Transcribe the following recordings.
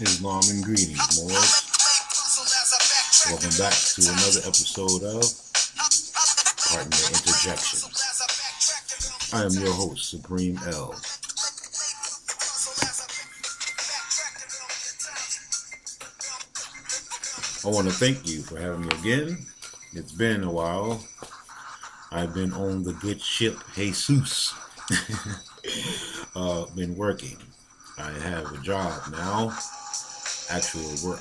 Islam and greetings, Moors. Welcome back to another episode of, pardon the interjection. I am your host, Supreme L. I want to thank you for having me again. It's been a while. I've been on the good ship Jesus. Been working. I have a job now, actual work.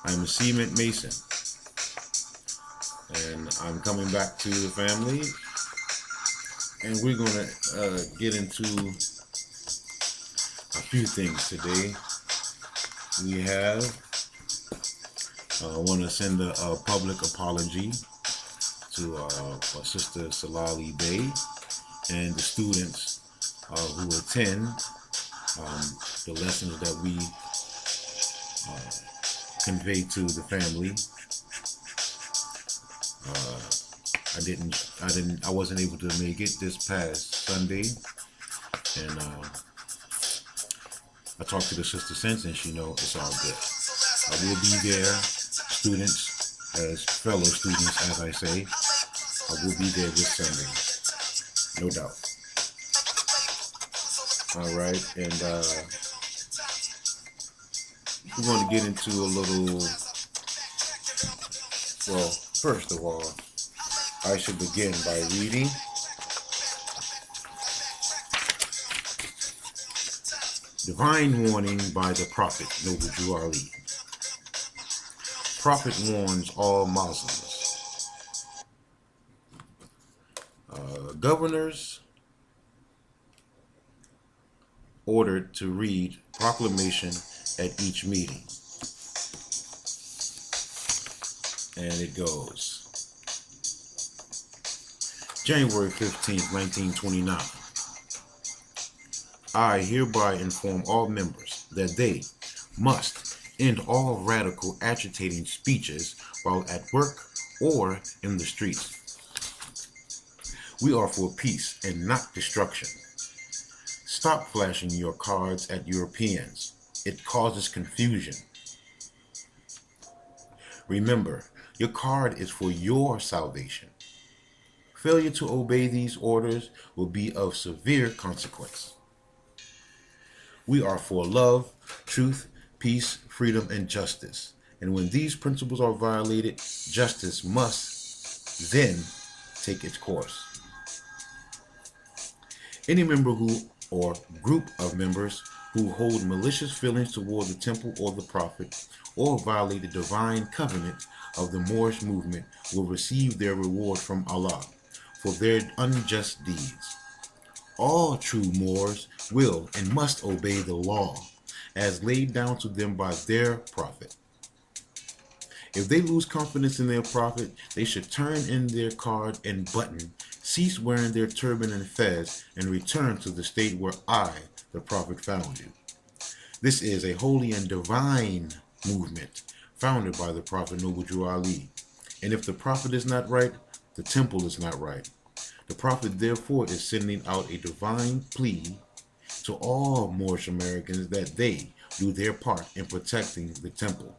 I'm a cement mason, and I'm coming back to the family, and we're going to get into a few things today. We have, I want to send a public apology to our sister Salali Bay and the students who attend the lessons that we convey to the family. I wasn't able to make it this past Sunday, and I talked to the sister since, and she knows it's all good. I will be there, students, as fellow students, as I say. I will be there this Sunday, no doubt. All right, and we're going to get into a little, well, first of all, I should begin by reading Divine Warning by the Prophet Noble Drew Ali. Prophet warns all Muslims. Governors ordered to read proclamation at each meeting. And it goes. January 15th, 1929. I hereby inform all members that they must end all radical agitating speeches while at work or in the streets. We are for peace and not destruction. Stop flashing your cards at Europeans. It causes confusion. Remember, your card is for your salvation. Failure to obey these orders will be of severe consequence. We are for love, truth, peace, freedom, and justice. And when these principles are violated, justice must then take its course. Any member who or group of members who hold malicious feelings toward the temple or the prophet or violate the divine covenant of the Moorish movement will receive their reward from Allah for their unjust deeds. All true Moors will and must obey the law as laid down to them by their prophet. If they lose confidence in their prophet, they should turn in their card and button, cease wearing their turban and fez, and return to the state where I, the prophet, found you. This is a holy and divine movement founded by the prophet Noble Drew Ali. And if the prophet is not right, the temple is not right. The prophet therefore is sending out a divine plea to all Moorish Americans that they do their part in protecting the temple.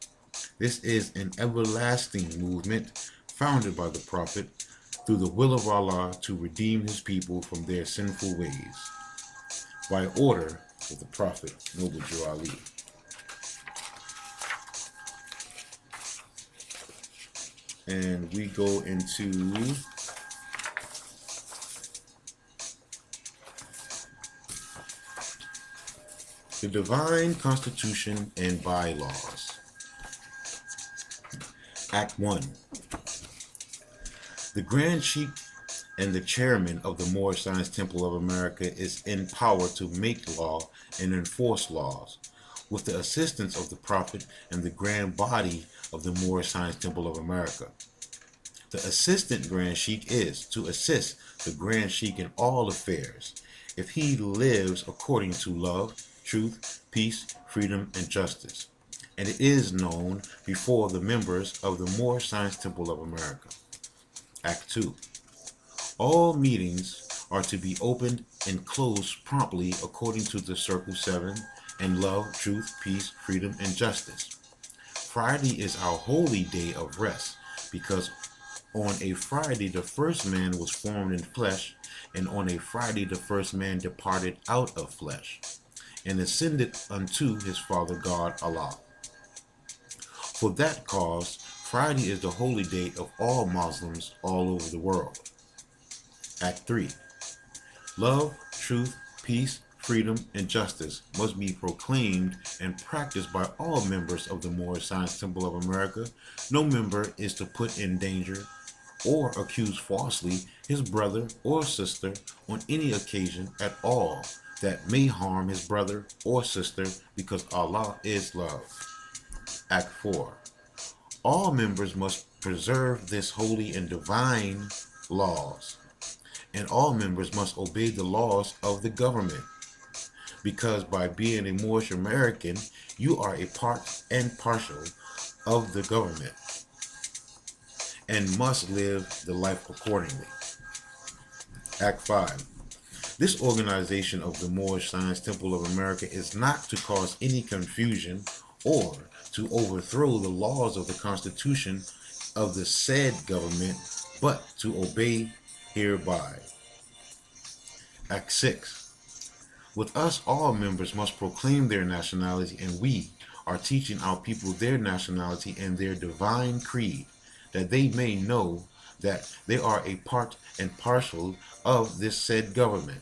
This is an everlasting movement founded by the prophet through the will of Allah to redeem his people from their sinful ways. By order of the prophet Noble Drew Ali. And we go into the Divine Constitution and Bylaws. Act 1. The Grand Sheikh and the chairman of the Moorish Science Temple of America is in power to make law and enforce laws, with the assistance of the Prophet and the grand body of the Moorish Science Temple of America. The assistant Grand Sheikh is to assist the Grand Sheikh in all affairs, if he lives according to love, truth, peace, freedom, and justice. And it is known before the members of the Moorish Science Temple of America. Act 2. All meetings are to be opened and close promptly according to the Circle 7 and love, truth, peace, freedom, and justice. Friday is our holy day of rest because on a Friday the first man was formed in flesh, and on a Friday the first man departed out of flesh and ascended unto his Father God Allah. For that cause, Friday is the holy day of all Muslims all over the world. Act 3. Love, truth, peace, freedom, and justice must be proclaimed and practiced by all members of the Moor Science Temple of America. No member is to put in danger or accuse falsely his brother or sister on any occasion at all that may harm his brother or sister, because Allah is love. Act 4. All members must preserve this holy and divine laws, and all members must obey the laws of the government, because by being a Moorish American, you are a part and parcel of the government and must live the life accordingly. Act 5. This organization of the Moorish Science Temple of America is not to cause any confusion or to overthrow the laws of the Constitution of the said government, but to obey hereby. Act 6. With us, all members must proclaim their nationality, and we are teaching our people their nationality and their divine creed, that they may know that they are a part and parcel of this said government,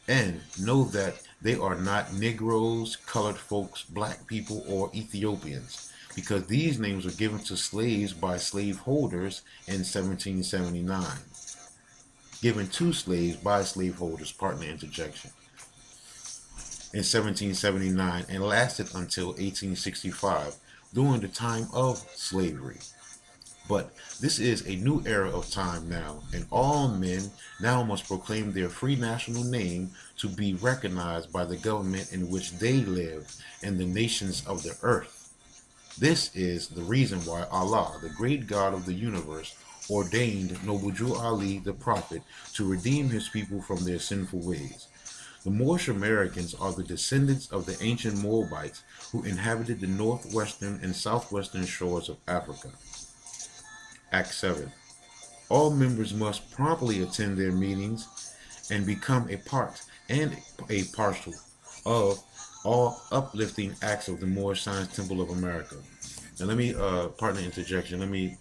and know that they are not Negroes, colored folks, black people, or Ethiopians, because these names were given to slaves by slaveholders in 1779. Given to slaves by slaveholders, partner interjection, in 1779, and lasted until 1865, during the time of slavery. But this is a new era of time now, and all men now must proclaim their free national name to be recognized by the government in which they live and the nations of the earth. This is the reason why Allah, the great God of the universe, ordained Noble Drew Ali, the Prophet, to redeem his people from their sinful ways. The Moorish Americans are the descendants of the ancient Moabites who inhabited the northwestern and southwestern shores of Africa. Act 7. All members must promptly attend their meetings and become a part and a parcel of all uplifting acts of the Moorish Science Temple of America. Now let me, partner interjection, let me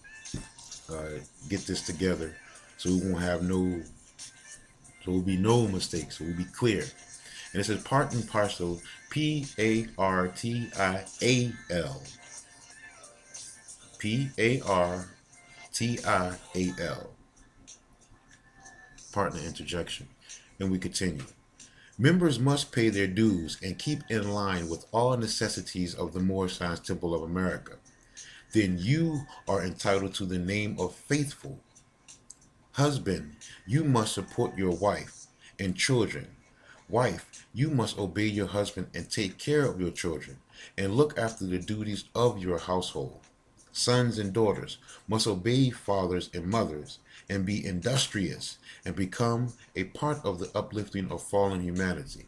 get this together so we won't have no, so there will be no mistakes, so we'll be clear. And it says part and parcel, P-A-R-T-I-A-L. P-A-R-T-I-A-L. Partner interjection. And we continue. Members must pay their dues and keep in line with all necessities of the Moorish Science Temple of America. Then you are entitled to the name of faithful. Husband, you must support your wife and children. Wife, you must obey your husband and take care of your children and look after the duties of your household. Sons and daughters must obey fathers and mothers and be industrious and become a part of the uplifting of fallen humanity.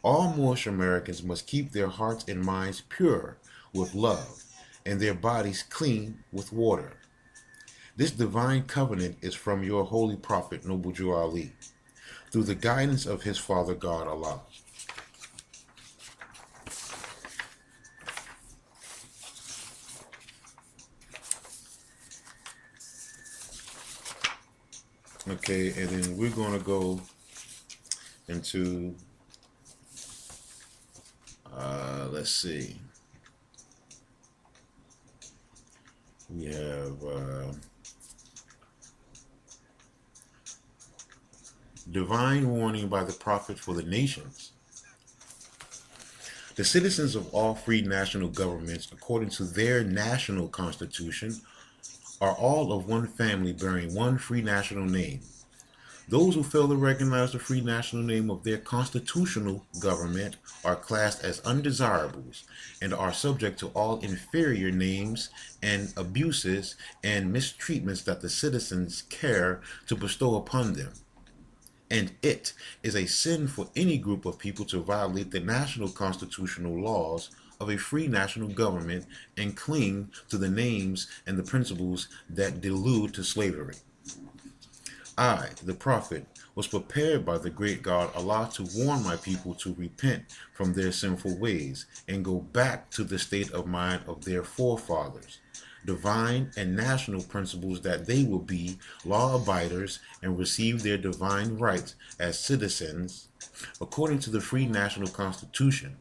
All Moorish Americans must keep their hearts and minds pure with love and their bodies clean with water. This divine covenant is from your holy prophet, Noble Drew Ali, through the guidance of his Father God Allah. Okay, and then we're going to go into, let's see. We have divine warning by the prophet for the nations. The citizens of all free national governments, according to their national constitution, are all of one family bearing one free national name. Those who fail to recognize the free national name of their constitutional government are classed as undesirables and are subject to all inferior names and abuses and mistreatments that the citizens care to bestow upon them. and it is a sin for any group of people to violate the national constitutional laws of a free national government and cling to the names and the principles that delude to slavery. I, the prophet, was prepared by the great God Allah to warn my people to repent from their sinful ways and go back to the state of mind of their forefathers, divine and national principles that they will be law-abiders and receive their divine rights as citizens according to the free national constitution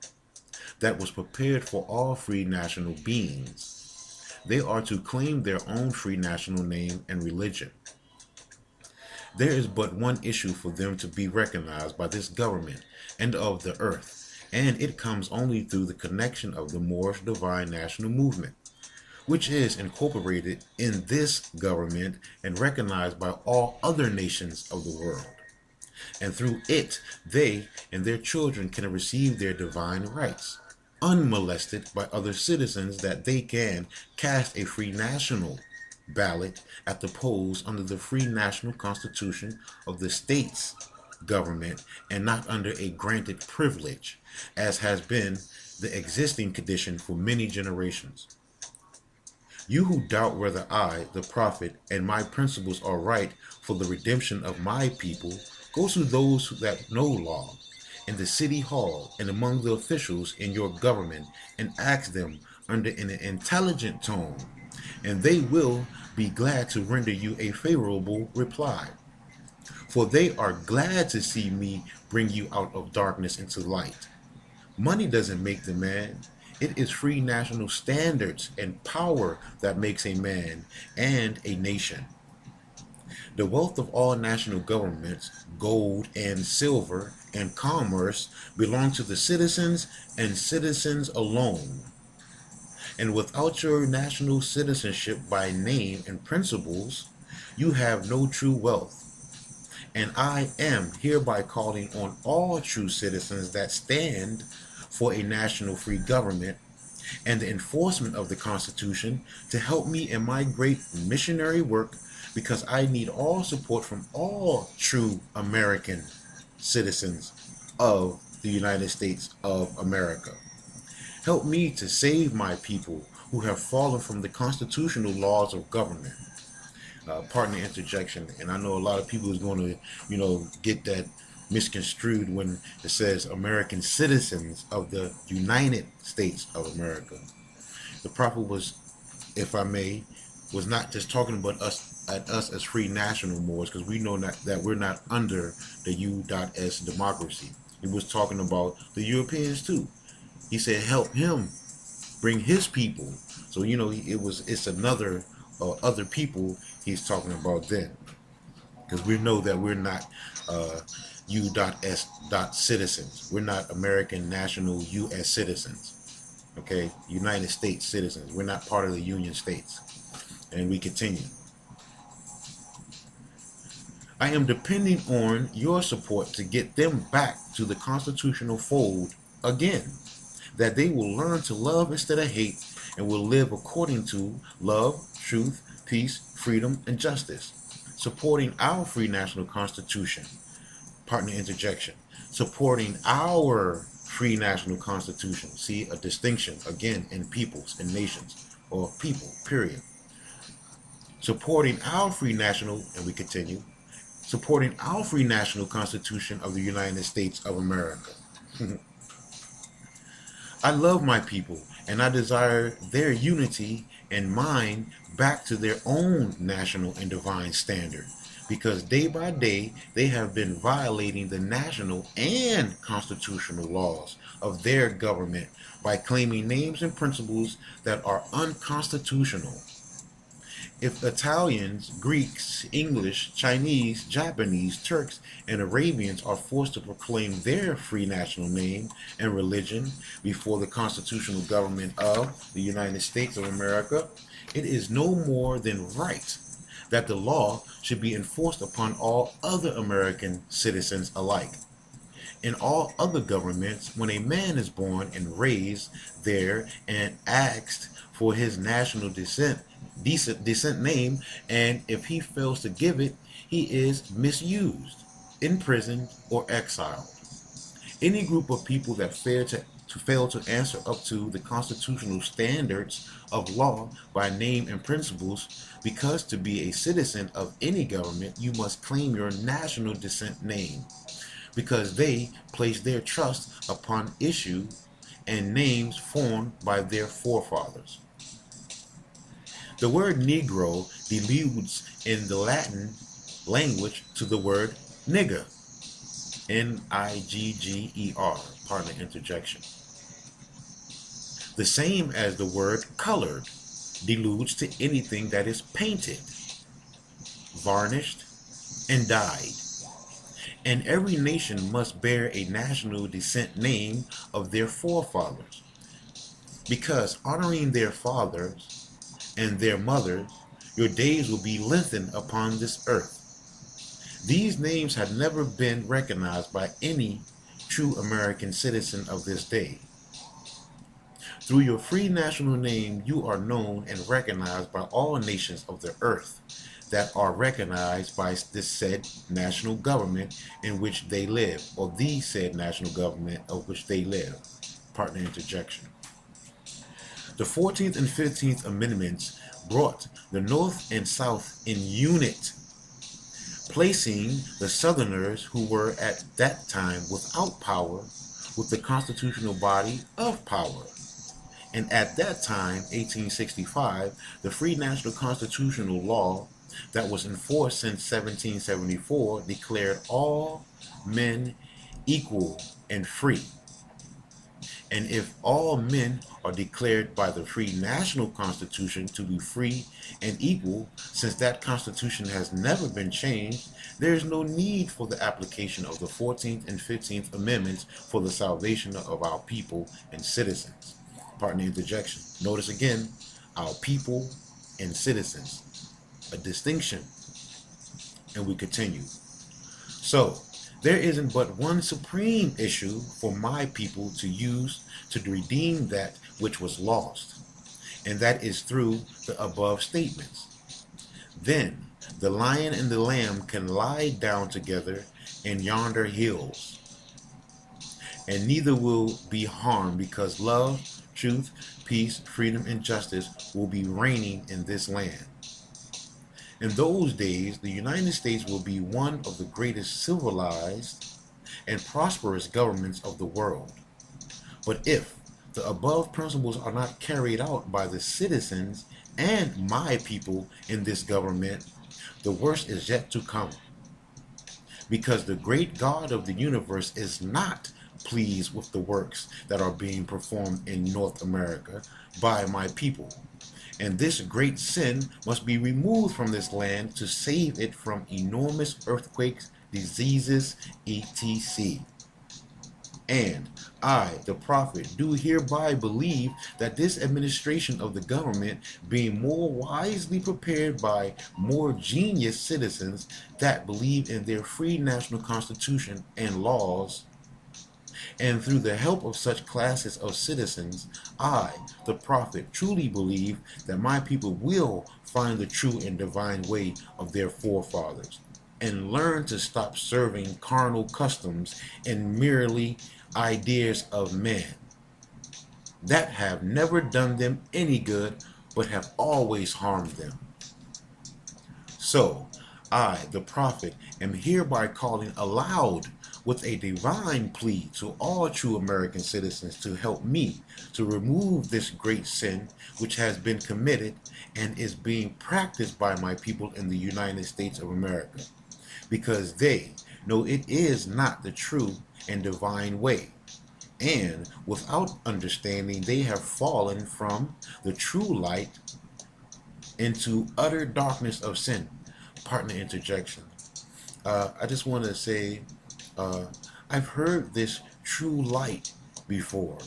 that was prepared for all free national beings. They are to claim their own free national name and religion. There is but one issue for them to be recognized by this government and of the earth, and it comes only through the connection of the Moorish divine national movement, which is incorporated in this government and recognized by all other nations of the world. And through it, they and their children can receive their divine rights, unmolested by other citizens, that they can cast a free national ballot at the polls under the free national constitution of the state's government and not under a granted privilege, as has been the existing condition for many generations. You who doubt whether I, the prophet, and my principles are right for the redemption of my people, go to those that know law in the city hall and among the officials in your government and ask them under an intelligent tone, and they will be glad to render you a favorable reply. For they are glad to see me bring you out of darkness into light. Money doesn't make the man. It is free national standards and power that makes a man and a nation. The wealth of all national governments, gold and silver and commerce, belong to the citizens and citizens alone. And without your national citizenship by name and principles, you have no true wealth. And I am hereby calling on all true citizens that stand for a national free government and the enforcement of the Constitution to help me in my great missionary work, because I need all support from all true American citizens of the United States of America. Help me to save my people who have fallen from the constitutional laws of government. Partner interjection, and I know a lot of people is going to, get that misconstrued when it says American citizens of the United States of America. The prophet was, if I may, was not just talking about us as free national Moors, because we know that we're not under the U.S. democracy. He was talking about the Europeans too. He said, help him bring his people. So it's another other people he's talking about then, because we know that we're not U.S. citizens. We're not American national U.S. citizens. Okay, United States citizens. We're not part of the Union States. And we continue. I am depending on your support to get them back to the constitutional fold again, that they will learn to love instead of hate and will live according to love, truth, peace, freedom, and justice, supporting our free national constitution. Partner interjection. Supporting our free national constitution. See, a distinction again in peoples and nations, or people, period. Supporting our free national, and we continue, supporting our free national constitution of the United States of America. I love my people, and I desire their unity and mine back to their own national and divine standard, because day by day they have been violating the national and constitutional laws of their government by claiming names and principles that are unconstitutional. If Italians, Greeks, English, Chinese, Japanese, Turks, and Arabians are forced to proclaim their free national name and religion before the constitutional government of the United States of America, it is no more than right that the law should be enforced upon all other American citizens alike. In all other governments, when a man is born and raised there and asked for his national descent name, and if he fails to give it, he is misused. imprisoned, or exiled. Any group of people that fail to answer up to the constitutional standards of law by name and principles, because to be a citizen of any government, you must claim your national descent name, because they place their trust upon issue and names formed by their forefathers. The word Negro deludes in the Latin language to the word nigger, Nigger, pardon the interjection. The same as the word colored deludes to anything that is painted, varnished, and dyed. And every nation must bear a national descent name of their forefathers, because honoring their fathers and their mothers, your days will be lengthened upon this earth. These names had never been recognized by any true American citizen of this day. Through your free national name, you are known and recognized by all nations of the earth that are recognized by this said national government in which they live, or the said national government of which they live. Partner interjection. The 14th and 15th Amendments brought the North and South in unit, placing the Southerners who were at that time without power with the constitutional body of power. And at that time, 1865, the free national constitutional law that was in force since 1774 declared all men equal and free. And if all men are declared by the free national constitution to be free and equal, since that constitution has never been changed, there is no need for the application of the 14th and 15th Amendments for the salvation of our people and citizens. Pardon the interjection. Notice again, our people and citizens. A distinction. And we continue. So, there isn't but one supreme issue for my people to use to redeem that which was lost, and that is through the above statements. Then the lion and the lamb can lie down together in yonder hills, and neither will be harmed, because love, truth, peace, freedom, and justice will be reigning in this land. In those days, the United States will be one of the greatest civilized and prosperous governments of the world. But if the above principles are not carried out by the citizens and my people in this government, the worst is yet to come. Because the great God of the universe is not pleased with the works that are being performed in North America by my people. And this great sin must be removed from this land to save it from enormous earthquakes, diseases, etc. And I, the prophet, do hereby believe that this administration of the government, being more wisely prepared by more genius citizens that believe in their free national constitution and laws, and through the help of such classes of citizens, I, the prophet, truly believe that my people will find the true and divine way of their forefathers, and learn to stop serving carnal customs and merely ideas of men that have never done them any good, but have always harmed them. So, I, the prophet, am hereby calling aloud with a divine plea to all true American citizens to help me to remove this great sin which has been committed and is being practiced by my people in the United States of America, because they know it is not the true and divine way, and without understanding they have fallen from the true light into utter darkness of sin. Partner interjection. I just want to say, I've heard this true light before.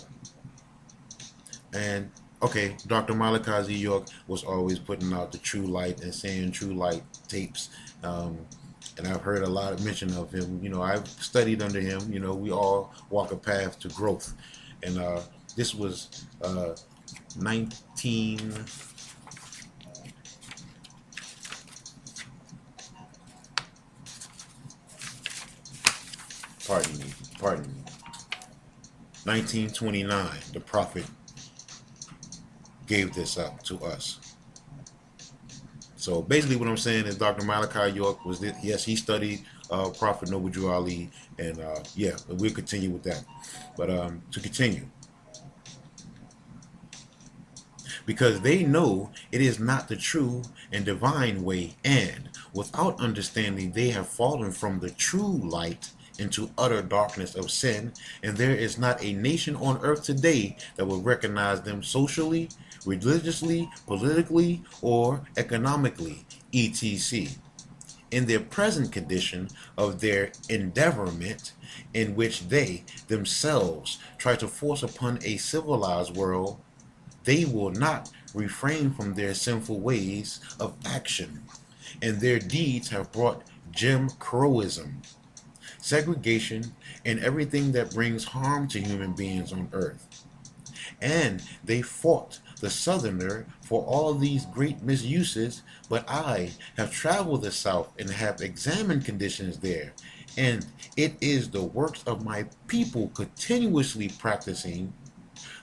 And, okay, Dr. Malachi York was always putting out the true light and saying true light tapes. And I've heard a lot of mention of him. You know, I've studied under him. You know, we all walk a path to growth. And this was 19... pardon me, pardon me, 1929, the prophet gave this up to us. So basically what I'm saying is Dr. Malachi York was this, yes, he studied Prophet Noble Drew Ali, and yeah, we'll continue with that. But to continue, because they know it is not the true and divine way, and without understanding they have fallen from the true light into utter darkness of sin, and there is not a nation on earth today that will recognize them socially, religiously, politically, or economically, etc. In their present condition of their endeavorment, in which they themselves try to force upon a civilized world, they will not refrain from their sinful ways of action, and their deeds have brought Jim Crowism, segregation, and everything that brings harm to human beings on earth. And they fought the Southerner for all these great misuses, but I have traveled the South and have examined conditions there, and it is the works of my people continuously practicing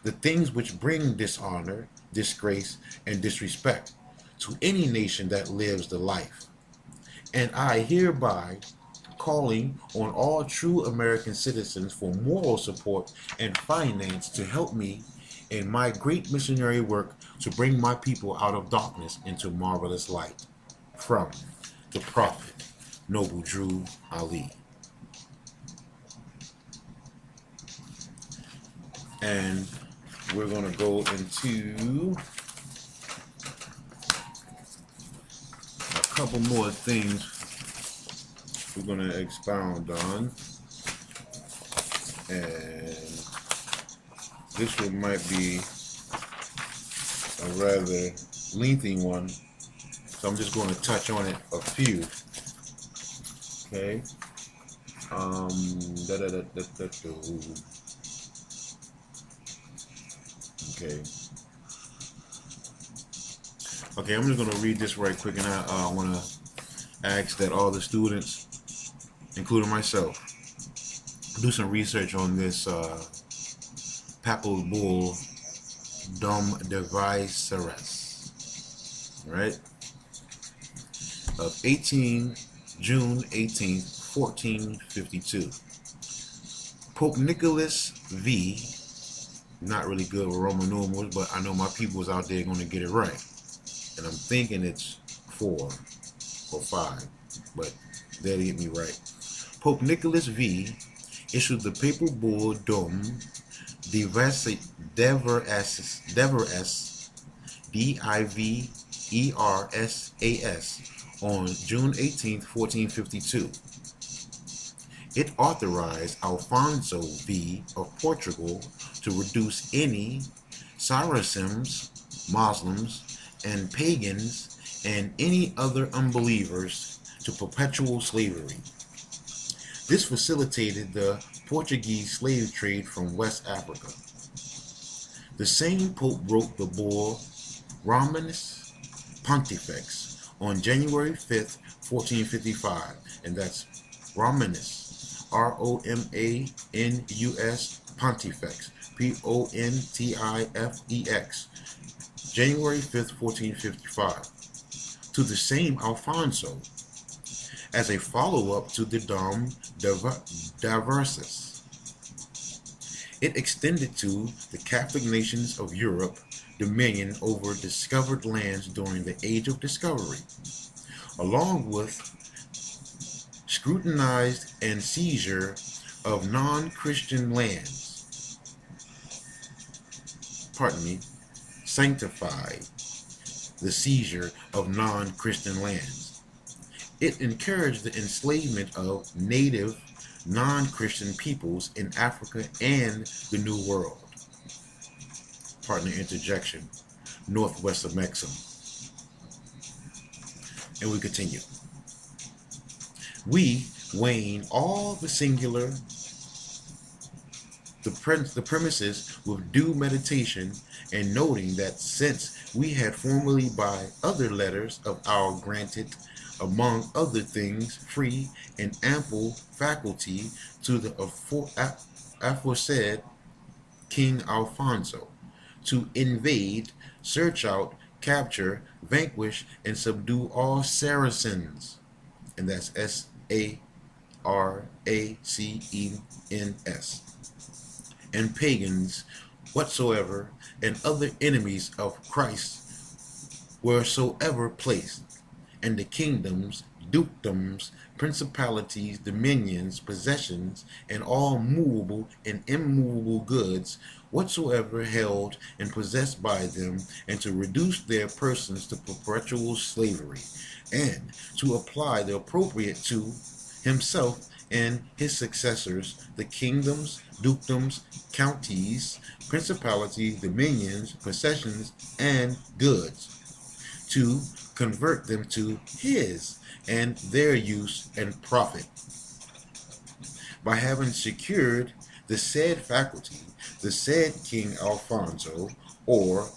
the things which bring dishonor, disgrace, and disrespect to any nation that lives the life. And I hereby calling on all true American citizens for moral support and finance to help me in my great missionary work to bring my people out of darkness into marvelous light. From the Prophet Noble Drew Ali. And we're going to go into a couple more things we're going to expound on. And this one might be a rather lengthy one, so I'm just going to touch on it a few. Okay. Okay. Okay, I'm just going to read this right quick, and I want to ask that all the students, including myself, do some research on this papal bull Dom Divisoris, right? Of June 18th, 1452. Pope Nicholas V, not really good with Roman numerals, but I know my people's out there going to get it right. And I'm thinking it's 4 or 5, but they'll get me right. Pope Nicholas V issued the papal bull Dom Diveras, Diveras, on June 18, 1452. It authorized Alfonso V of Portugal to reduce any Saracens, Muslims, and pagans, and any other unbelievers to perpetual slavery. This facilitated the Portuguese slave trade from West Africa. The same Pope wrote the bull Romanus Pontifex on January 5th, 1455, and that's Romanus, Romanus Pontifex, Pontifex, January 5th, 1455, to the same Alfonso, as a follow-up to the Dom Diveras. It extended to the Catholic nations of Europe dominion over discovered lands during the Age of Discovery, along with scrutinized and seizure of non-Christian lands. Sanctified the seizure of non-Christian lands. It encouraged the enslavement of native non-Christian peoples in Africa and the New World. Pardon the interjection, northwest of Mexico. And we continue. We weighing all the singular, the premises with due meditation and noting that since we had formerly by other letters of our granted, among other things, free and ample faculty to the aforesaid King Alfonso, to invade, search out, capture, vanquish, and subdue all Saracens, and that's Saracens, and pagans whatsoever, and other enemies of Christ wheresoever placed, and the kingdoms, dukedoms, principalities, dominions, possessions, and all movable and immovable goods whatsoever held and possessed by them, and to reduce their persons to perpetual slavery, and to apply the appropriate to himself and his successors, the kingdoms, dukedoms, counties, principalities, dominions, possessions, and goods, to convert them to his and their use and profit. By having secured the said faculty, the said King Alfonso, or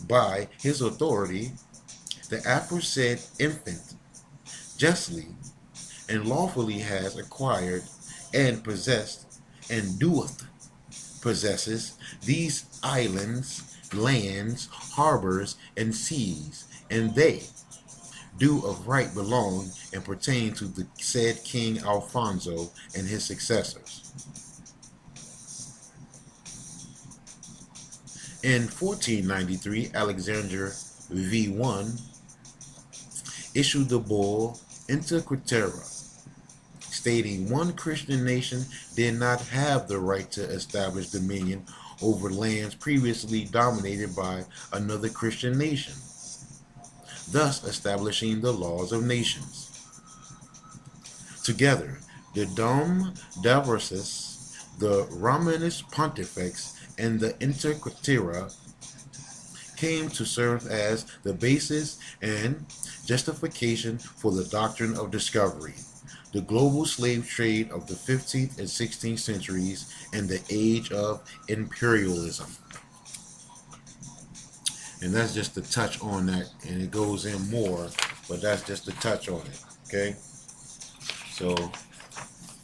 by his authority, the aforesaid infant justly and lawfully has acquired and possessed and doeth possesses these islands, lands, harbors, and seas, and they do of right belong and pertain to the said King Alfonso and his successors. In 1493, Alexander V1 issued the bull Interjection, stating one Christian nation did not have the right to establish dominion over lands previously dominated by another Christian nation, thus establishing the laws of nations. Together, the Dom Diversus, the Romanus Pontifex, and the Interquitera came to serve as the basis and justification for the doctrine of discovery, the global slave trade of the 15th and 16th centuries, and the age of imperialism. And that's just a touch on that, and it goes in more, but that's just a touch on it, okay? So,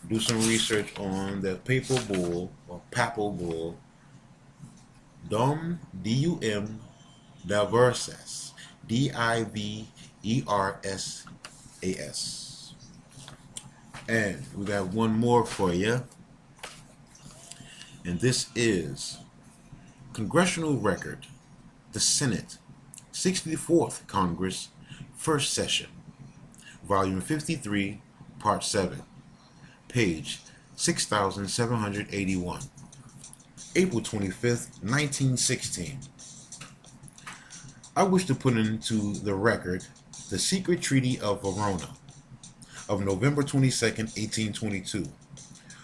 do some research on the papal bull, or papal bull, Dom, D-U-M, Diversas, D-I-V-E-R-S-A-S. And we got one more for you, and this is Congressional Record, the Senate, 64th Congress, First Session, Volume 53, Part 7, page 6781, April 25th, 1916. I wish to put into the record the secret Treaty of Verona of November 22nd, 1822,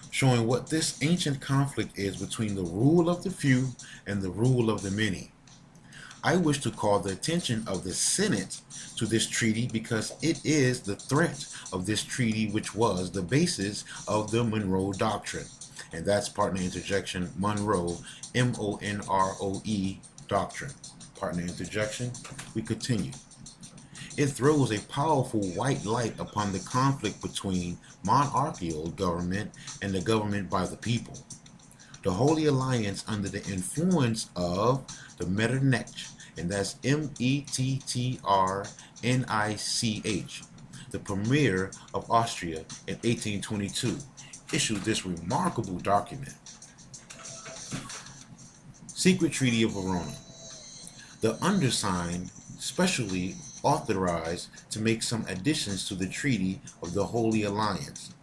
showing what this ancient conflict is between the rule of the few and the rule of the many. I wish to call the attention of the Senate to this treaty because it is the threat of this treaty which was the basis of the Monroe Doctrine. And that's partner interjection, Monroe, M-O-N-R-O-E Doctrine. Partner interjection, we continue. It throws a powerful white light upon the conflict between monarchical government and the government by the people. The Holy Alliance under the influence of the Metternich, and that's M-E-T-T-R-N-I-C-H, the Premier of Austria in 1822, issued this remarkable document. Secret Treaty of Verona. The undersigned specially authorized to make some additions to the Treaty of the Holy Alliance,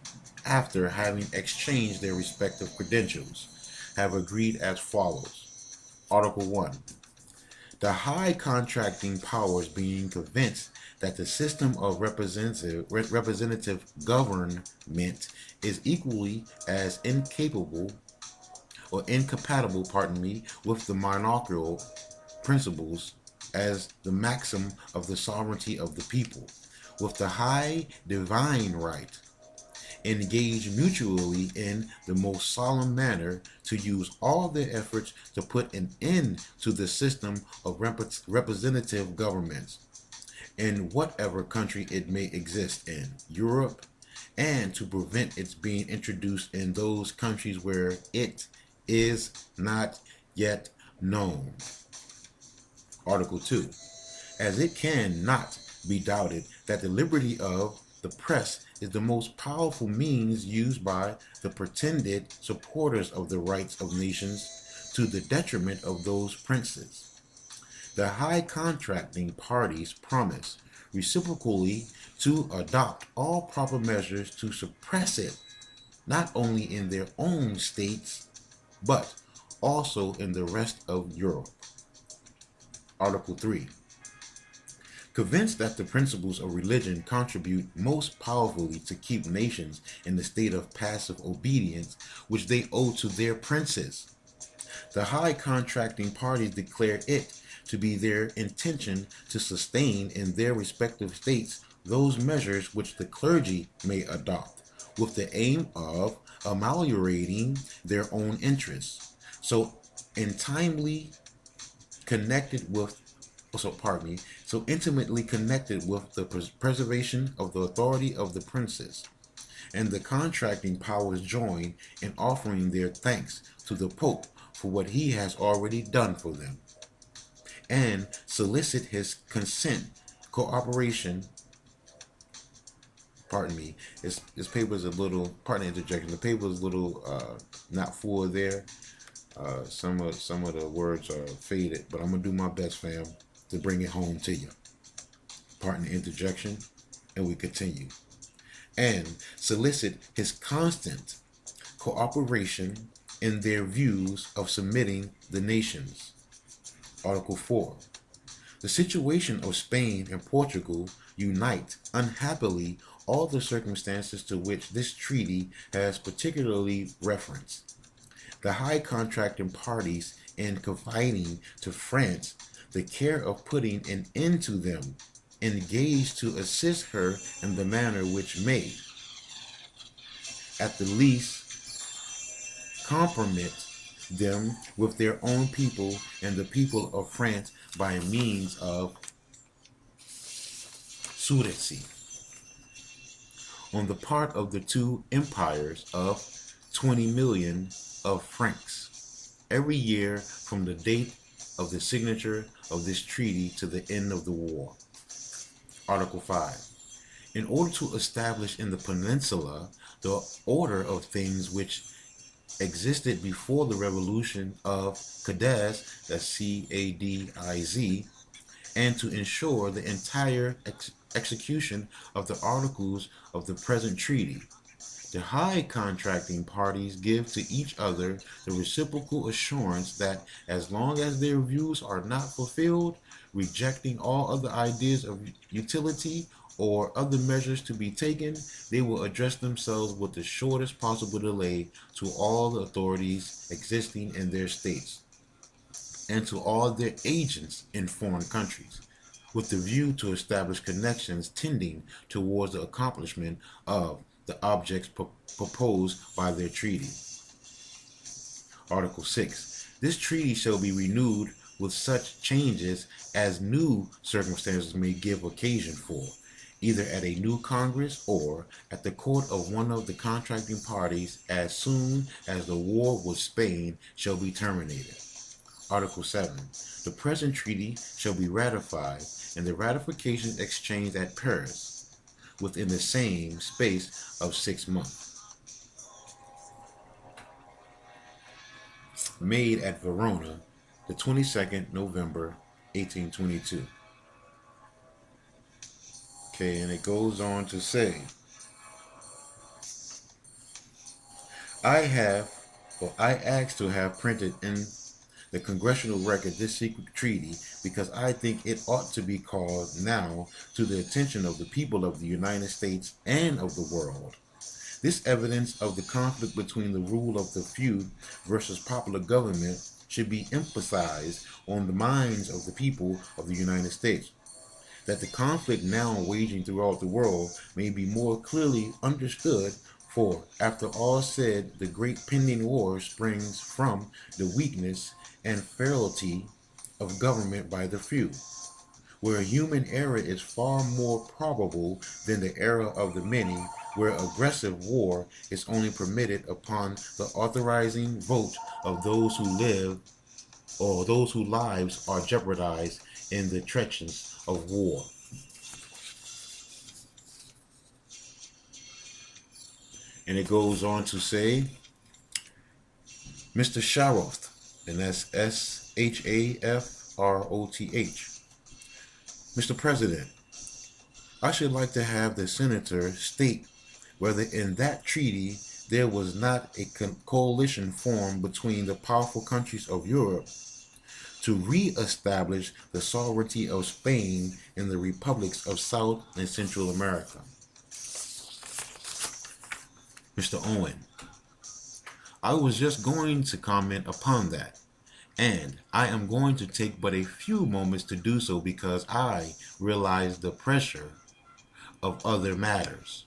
after having exchanged their respective credentials, have agreed as follows. Article 1. The high contracting powers being convinced that the system of representative government is equally as incompatible with the monarchical principles as the maxim of the sovereignty of the people, with the high divine right, engage mutually in the most solemn manner to use all their efforts to put an end to the system of representative governments in whatever country it may exist in Europe, and to prevent its being introduced in those countries where it is not yet known. Article 2. As it cannot be doubted that the liberty of the press is the most powerful means used by the pretended supporters of the rights of nations to the detriment of those princes, the high contracting parties promise reciprocally to adopt all proper measures to suppress it, not only in their own states, but also in the rest of Europe. Article 3. Convinced that the principles of religion contribute most powerfully to keep nations in the state of passive obedience which they owe to their princes, the high contracting parties declare it to be their intention to sustain in their respective states those measures which the clergy may adopt, with the aim of ameliorating their own interests, so intimately connected with so intimately connected with the preservation of the authority of the princes, and the contracting powers join in offering their thanks to the Pope for what he has already done for them, and solicit his consent, cooperation. This paper is a little, pardon the interjection, the paper is a little not full there. Some of the words are faded, but I'm gonna do my best, fam, to bring it home to you. Pardon the interjection, and we continue. And solicit his constant cooperation in their views of submitting the nations. Article 4. The situation of Spain and Portugal unite unhappily all the circumstances to which this treaty has particularly reference. The high contracting parties, in confiding to France the care of putting an end to them, engage to assist her in the manner which may, at the least, compromise them with their own people and the people of France by means of surety on the part of the two empires of 20 million of francs every year from the date of the signature of this treaty to the end of the war. Article 5. In order to establish in the peninsula the order of things which existed before the revolution of Cadiz, that's Cadiz, and to ensure the entire execution of the articles of the present treaty, the high contracting parties give to each other the reciprocal assurance that as long as their views are not fulfilled, rejecting all other ideas of utility or other measures to be taken, they will address themselves with the shortest possible delay to all the authorities existing in their states and to all their agents in foreign countries, with the view to establish connections tending towards the accomplishment of the objects proposed by their treaty. Article 6. This treaty shall be renewed with such changes as new circumstances may give occasion for, either at a new Congress or at the court of one of the contracting parties as soon as the war with Spain shall be terminated. Article 7. The present treaty shall be ratified and the ratification exchanged at Paris within the same space of 6 months. Made at Verona, the 22nd November, 1822. Okay, and it goes on to say, I asked to have printed in the congressional record this secret treaty because I think it ought to be called now to the attention of the people of the United States and of the world. This evidence of the conflict between the rule of the few versus popular government should be emphasized on the minds of the people of the United States, that the conflict now waging throughout the world may be more clearly understood For, after all said, the great pending war springs from the weakness and frailty of government by the few, where human error is far more probable than the error of the many, where aggressive war is only permitted upon the authorizing vote of those who live or those whose lives are jeopardized in the trenches of war. And it goes on to say, Mr. Sharoth, and that's Shafroth. Mr. President, I should like to have the senator state whether in that treaty there was not a coalition formed between the powerful countries of Europe to re-establish the sovereignty of Spain in the republics of South and Central America. Mr. Owen, I was just going to comment upon that, and I am going to take but a few moments to do so because I realize the pressure of other matters.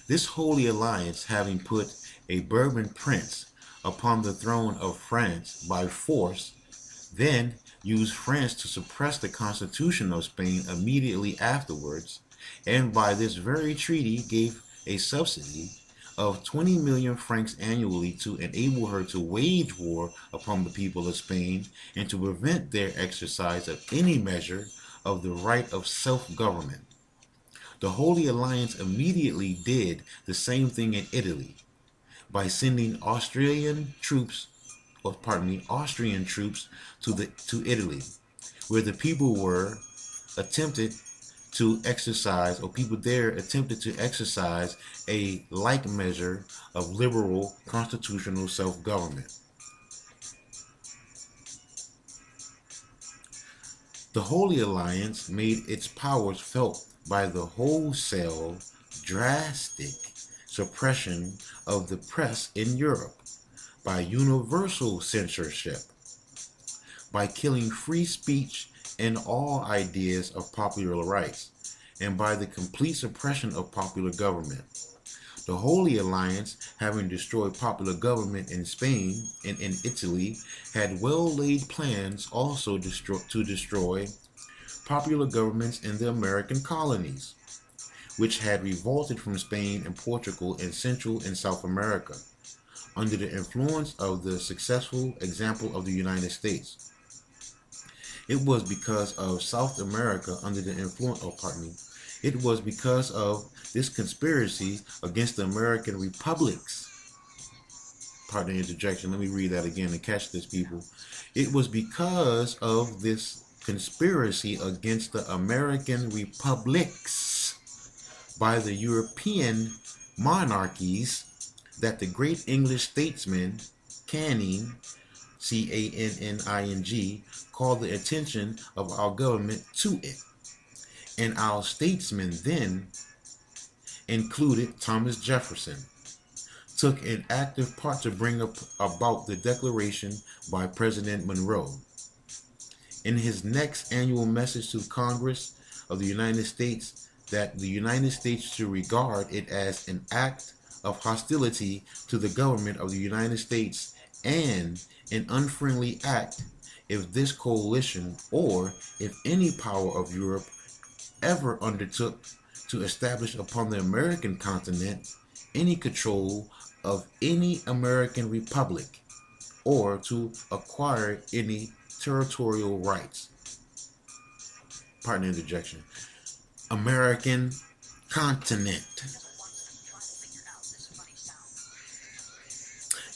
This Holy Alliance, having put a Bourbon prince upon the throne of France by force, then used France to suppress the constitution of Spain immediately afterwards, and by this very treaty gave a subsidy of 20 million francs annually to enable her to wage war upon the people of Spain and to prevent their exercise of any measure of the right of self-government. The Holy Alliance immediately did the same thing in Italy by sending Austrian troops to Italy, where the people were attempted to exercise, or people there attempted to exercise a like measure of liberal constitutional self-government. The Holy Alliance made its powers felt by the wholesale, drastic suppression of the press in Europe, by universal censorship, by killing free speech and all ideas of popular rights, and by the complete suppression of popular government. The Holy Alliance, having destroyed popular government in Spain and in Italy, had well-laid plans also to destroy popular governments in the American colonies, which had revolted from Spain and Portugal in Central and South America, under the influence of the successful example of the United States. It was because of South America under the influence, it was because of this conspiracy against the American republics. Pardon the interjection, let me read that again to catch this, people. It was because of this conspiracy against the American republics by the European monarchies that the great English statesman Canning, Canning, called the attention of our government to it. And our statesmen then included Thomas Jefferson, took an active part to bring about the declaration by President Monroe. In his next annual message to Congress of the United States, that the United States should regard it as an act of hostility to the government of the United States and an unfriendly act if this coalition or if any power of Europe ever undertook to establish upon the American continent any control of any American republic or to acquire any territorial rights. Pardon the interjection. American continent.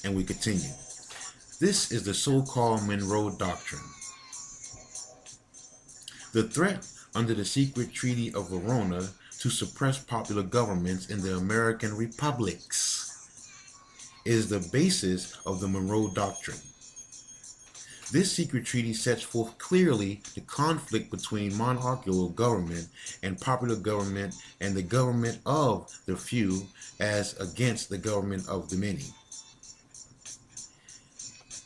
And we continue. This is the so-called Monroe Doctrine. The threat under the secret Treaty of Verona to suppress popular governments in the American republics is the basis of the Monroe Doctrine. This secret treaty sets forth clearly the conflict between monarchical government and popular government and the government of the few as against the government of the many.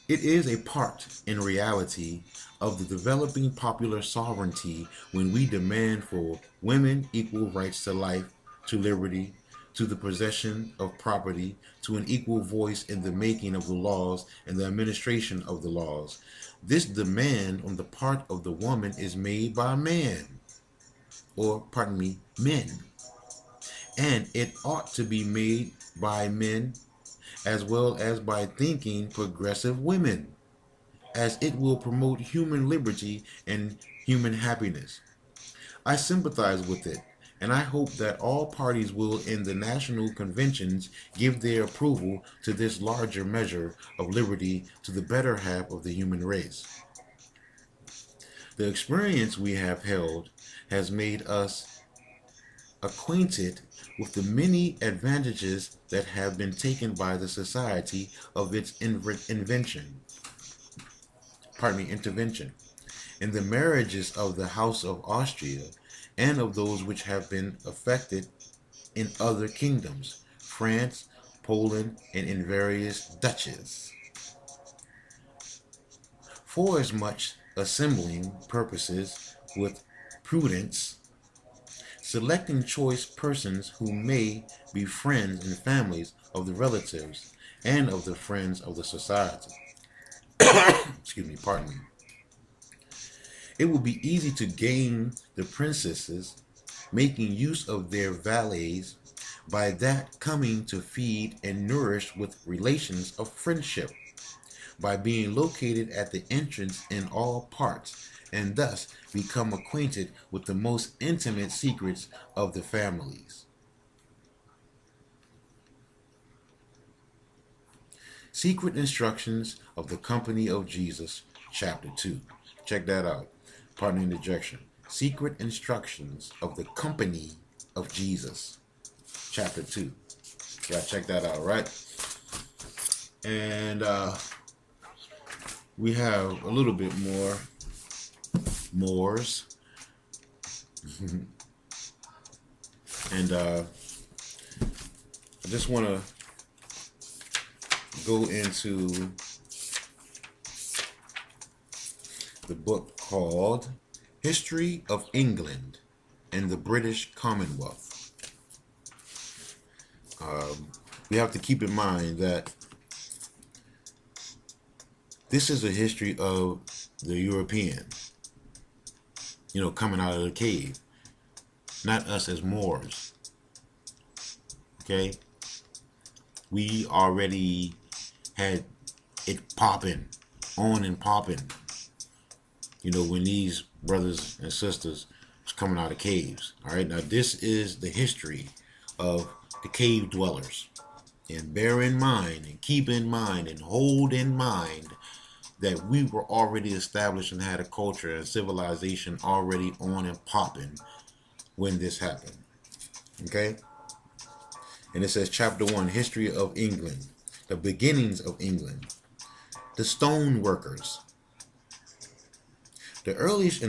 It is a part, in reality, of the developing popular sovereignty when we demand for women equal rights to life, to liberty, to the possession of property, to an equal voice in the making of the laws and the administration of the laws. This demand on the part of the woman is made by man, or pardon me, men. And it ought to be made by men as well as by thinking progressive women, as it will promote human liberty and human happiness. I sympathize with it, and I hope that all parties will in the national conventions give their approval to this larger measure of liberty to the better half of the human race. The experience we have held has made us acquainted with the many advantages that have been taken by the society of its intervention in the marriages of the House of Austria and of those which have been effected in other kingdoms, France, Poland, and in various duchies. Forasmuch assembling purposes with prudence, selecting choice persons who may be friends and families of the relatives and of the friends of the society. Excuse me, pardon me. It will be easy to gain the princesses, making use of their valets, by that coming to feed and nourish with relations of friendship, by being located at the entrance in all parts, and thus become acquainted with the most intimate secrets of the families. Secret Instructions of the Company of Jesus, Chapter 2. Check that out. Pardon the interjection. Secret Instructions of the Company of Jesus, Chapter 2. Yeah, check that out, right? And we have a little bit more Moors. And I just want to go into the book called History of England and the British Commonwealth. We have to keep in mind that this is a history of the European, coming out of the cave, not us as Moors. Okay? We already had it popping, on and popping, when these brothers and sisters was coming out of caves. All right, now this is the history of the cave dwellers. And bear in mind and keep in mind and hold in mind that we were already established and had a culture and civilization already on and popping when this happened. Okay? And it says Chapter 1, History of England, the beginnings of England, the stone workers. The earliest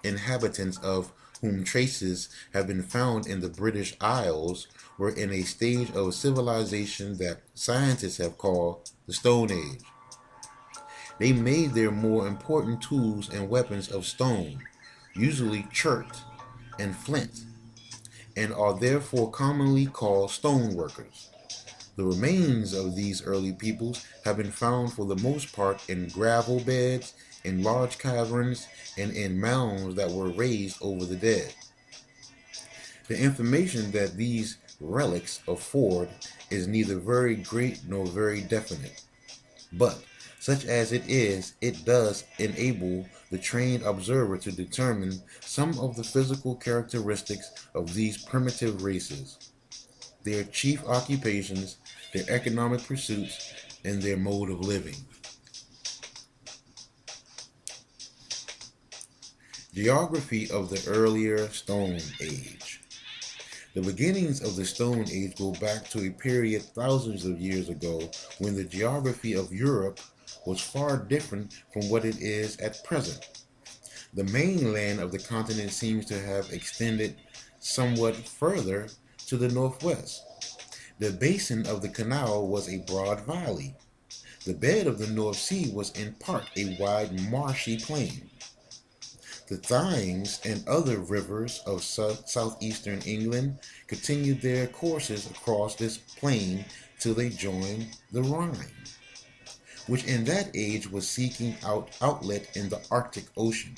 inhabitants of whom traces have been found in the British Isles were in a stage of civilization that scientists have called the Stone Age. They made their more important tools and weapons of stone, usually chert and flint, and are therefore commonly called stone workers. The remains of these early peoples have been found for the most part in gravel beds, in large caverns, and in mounds that were raised over the dead. The information that these relics afford is neither very great nor very definite, but such as it is, it does enable the trained observer to determine some of the physical characteristics of these primitive races, their chief occupations, their economic pursuits, and their mode of living. Geography of the earlier Stone Age. The beginnings of the Stone Age go back to a period thousands of years ago when the geography of Europe was far different from what it is at present. The mainland of the continent seems to have extended somewhat further to the northwest. The basin of the canal was a broad valley. The bed of the North Sea was in part a wide marshy plain. The Thames and other rivers of southeastern England continued their courses across this plain till they joined the Rhine, which in that age was seeking outlet in the Arctic Ocean.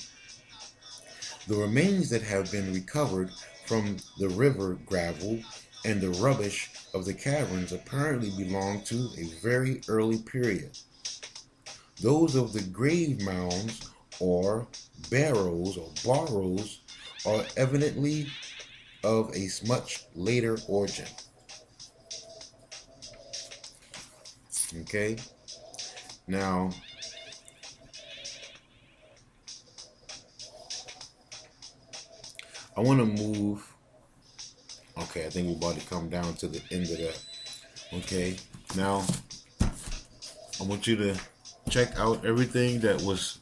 The remains that have been recovered from the river gravel and the rubbish of the caverns apparently belong to a very early period. Those of the grave mounds or barrows are evidently of a much later origin. Okay? Now, I want to move. Okay, I think we're about to come down to the end of that. Okay, now I want you to check out everything that was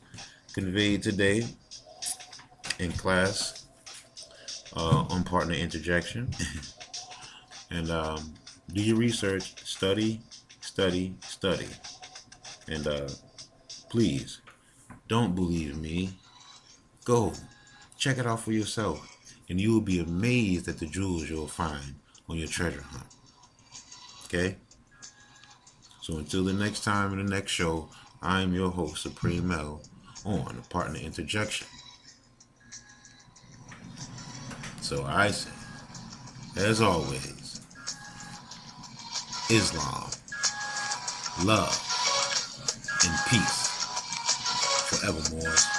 conveyed today in class on partner interjection. And do your research, study. And please, don't believe me. Go, check it out for yourself. And you will be amazed at the jewels you'll find on your treasure hunt. Okay? So until the next time in the next show, I am your host, Supreme L, on the Partner Interjection. So I say, as always, Islam, love, and peace forevermore.